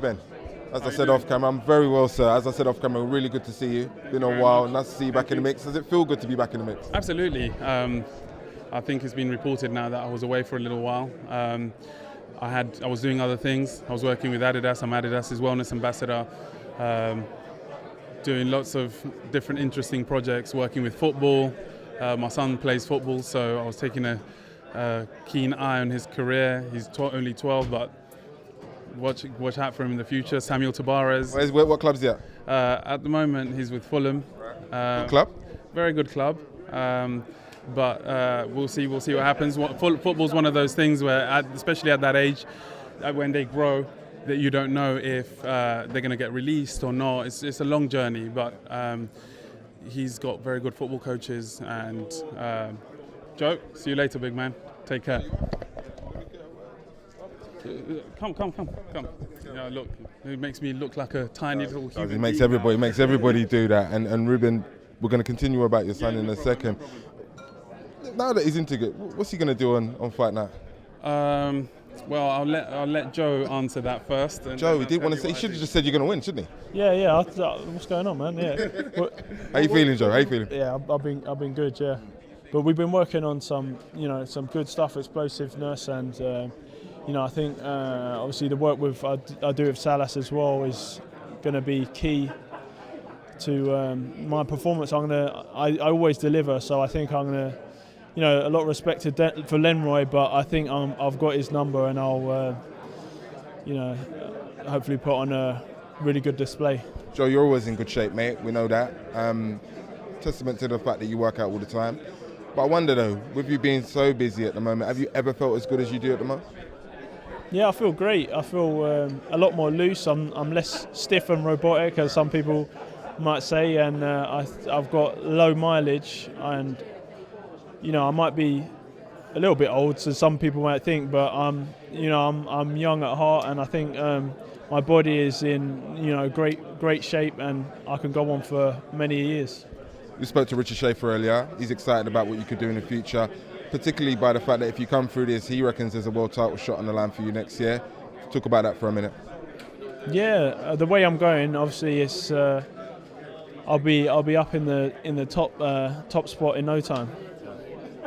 Ruben, as I said off camera, I'm very well, sir. As I said off camera, really good to see you. Been a while, nice to see you back in the mix. Does it feel good to be back in the mix? Absolutely. I think it's been reported now that I was away for a little while. I was doing other things. I was working with Adidas. I'm Adidas's wellness ambassador. Doing lots of different interesting projects, working with football. My son plays football, so I was taking a keen eye on his career. He's only 12, but watch out for him in the future. Samuel Tabares. What club's he at? At the moment, he's with Fulham. Good club? Very good club. But we'll see what happens. Football's one of those things where, especially at that age, when they grow, that you don't know if they're going to get released or not. It's a long journey, but he's got very good football coaches. And Joe, see you later, big man. Take care. Come. Yeah, look, it makes me look like a tiny little human. It makes everybody do that. And Ruben, we're going to continue about your son in a second. Now that he's into it, what's he going to do on fight night? Well, I'll let Joe answer that first. Joe, he didn't want to say. He should have just said you're going to win, shouldn't he? Yeah. What's going on, man? Yeah. How you feeling, Joe? How you feeling? Yeah, I've been good. Yeah, but we've been working on some good stuff, explosiveness, and I think obviously the work I do with Salas as well is going to be key to my performance. I always deliver, so I think I'm gonna. A lot of respect for Lenroy, but I think I've got his number, and I'll, hopefully put on a really good display. Joe, you're always in good shape, mate. We know that. Testament to the fact that you work out all the time. But I wonder, though, with you being so busy at the moment, have you ever felt as good as you do at the moment? Yeah, I feel great. I feel a lot more loose. I'm less stiff and robotic, as some people might say, and I've got low mileage and. I might be a little bit old, so some people might think, but I'm young at heart, and I think my body is in great shape, and I can go on for many years. We spoke to Richard Schaefer earlier. He's excited about what you could do in the future, particularly by the fact that if you come through this, he reckons there's a world title shot on the line for you next year. Talk about that for a minute. Yeah, the way I'm going, obviously, it's I'll be up in the top spot in no time.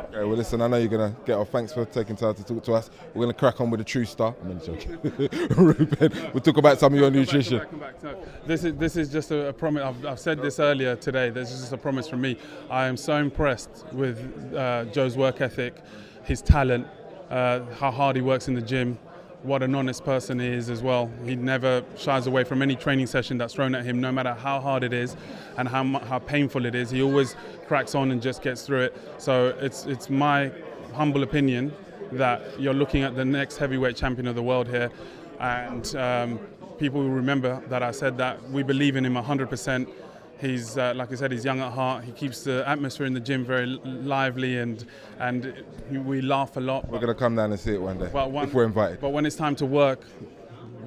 Okay, well, listen, I know you're going to get off. Thanks for taking time to talk to us. We're going to crack on with the true star. I'm only joking. Ruben, we'll talk about some of your nutrition. Come back. No, this is just a promise. I've said this earlier today. This is just a promise from me. I am so impressed with Joe's work ethic, his talent, how hard he works in the gym, what an honest person he is as well. He never shies away from any training session that's thrown at him, no matter how hard it is and how painful it is. He always cracks on and just gets through it. So it's my humble opinion that you're looking at the next heavyweight champion of the world here, and people will remember that I said that. We believe in him 100%. He's like I said, he's young at heart. He keeps the atmosphere in the gym very lively, and we laugh a lot. We're going to come down and see it one day if we're invited. But when it's time to work,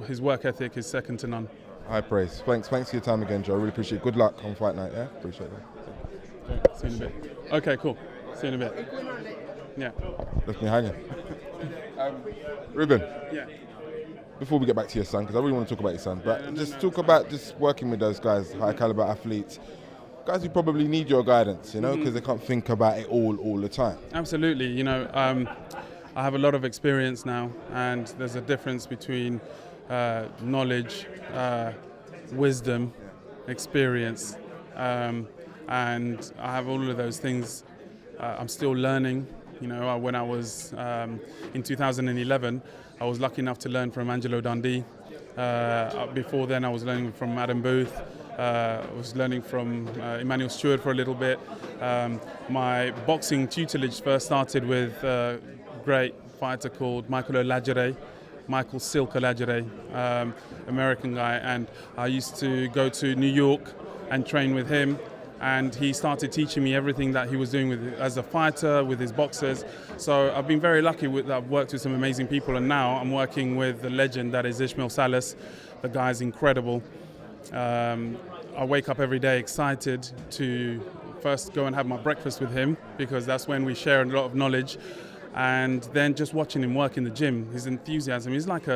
his work ethic is second to none. High praise. Thanks for your time again, Joe. Really appreciate it. Good luck on fight night. Yeah, appreciate that. Okay, see you in a bit. Okay, cool. See you in a bit. Yeah. Left me hanging. Ruben. Yeah. Before we get back to your son, because I really want to talk about your son, but talk about just working with those guys, high caliber athletes, guys who probably need your guidance, because they can't think about it all the time. Absolutely. I have a lot of experience now, and there's a difference between knowledge, wisdom, experience, and I have all of those things. I'm still learning. When I was in 2011, I was lucky enough to learn from Angelo Dundee. Before then, I was learning from Adam Booth. I was learning from Emmanuel Stewart for a little bit. My boxing tutelage first started with a great fighter called Michael Silk Olajire, American guy, and I used to go to New York and train with him. And he started teaching me everything that he was doing as a fighter, with his boxers. So I've been very lucky that I've worked with some amazing people, and now I'm working with the legend that is Ismail Salas. The guy's incredible. I wake up every day excited to first go and have my breakfast with him, because that's when we share a lot of knowledge, and then just watching him work in the gym, his enthusiasm. He's like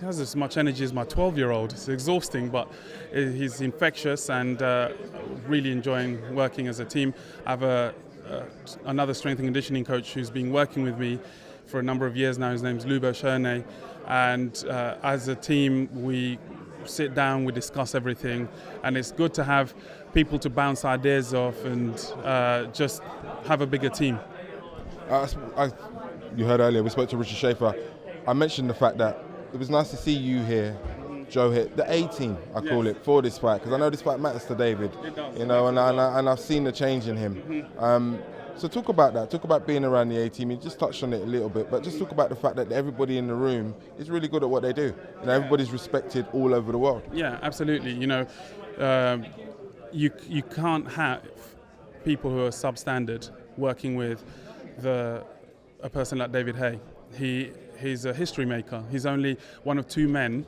has as much energy as my 12-year-old. It's exhausting, but he's infectious, and really enjoying working as a team. I have another strength and conditioning coach who's been working with me for a number of years now. His name's Ruben Tabares, and as a team we sit down, we discuss everything, and it's good to have people to bounce ideas off and just have a bigger team. You heard earlier, we spoke to Richard Schaefer. I mentioned the fact that it was nice to see you here, Joe here, the A-team, I call it, for this fight, because I know this fight matters to David. It does. You know, and I've seen the change in him. So talk about that. Talk about being around the A-team. You just touched on it a little bit, but just talk about the fact that everybody in the room is really good at what they do. You know, everybody's respected all over the world. Yeah, absolutely. You know, you can't have people who are substandard working with a person like David Haye. He's a history maker. He's only one of two men,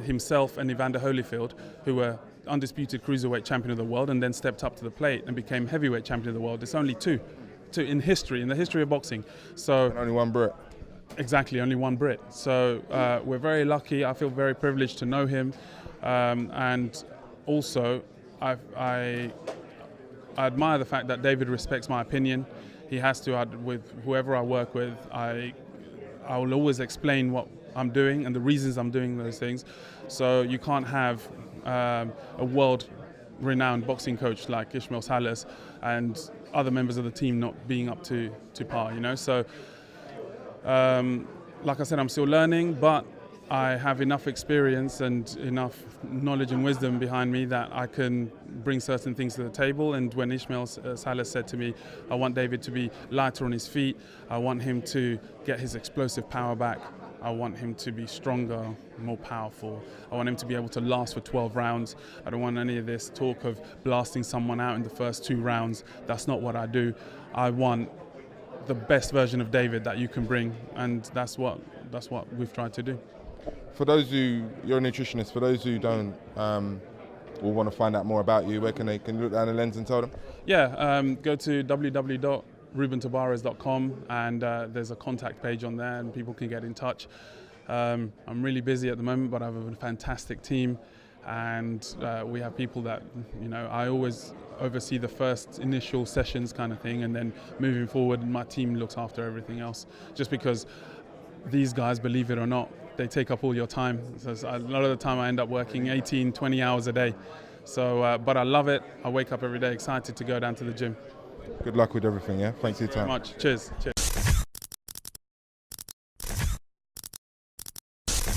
himself and Evander Holyfield, who were undisputed cruiserweight champion of the world and then stepped up to the plate and became heavyweight champion of the world. It's only two in the history of boxing. So And only one Brit. Exactly, only one Brit. So we're very lucky. I feel very privileged to know him, and also I admire the fact that David respects my opinion. He has to. With whoever I work with, I will always explain what I'm doing and the reasons I'm doing those things. So you can't have a world-renowned boxing coach like Ismail Salas and other members of the team not being up to par, you know. So, like I said, I'm still learning, but I have enough experience and enough knowledge and wisdom behind me that I can bring certain things to the table. And when Ismail Salas said to me, I want David to be lighter on his feet, I want him to get his explosive power back, I want him to be stronger, more powerful, I want him to be able to last for 12 rounds. I don't want any of this talk of blasting someone out in the first 2 rounds. That's not what I do. I want the best version of David that you can bring, and that's what we've tried to do. For those you're a nutritionist, for those who don't or want to find out more about you, where can you look down the lens and tell them? Yeah, go to www.rubentabares.com, and there's a contact page on there and people can get in touch. I'm really busy at the moment, but I have a fantastic team, and we have people that, you know, I always oversee the first initial sessions kind of thing, and then moving forward my team looks after everything else, just because these guys, believe it or not, they take up all your time. So a lot of the time I end up working 18, 20 hours a day. So, but I love it. I wake up every day excited to go down to the gym. Good luck with everything, yeah? Thanks for your time. Thank you very much. Cheers.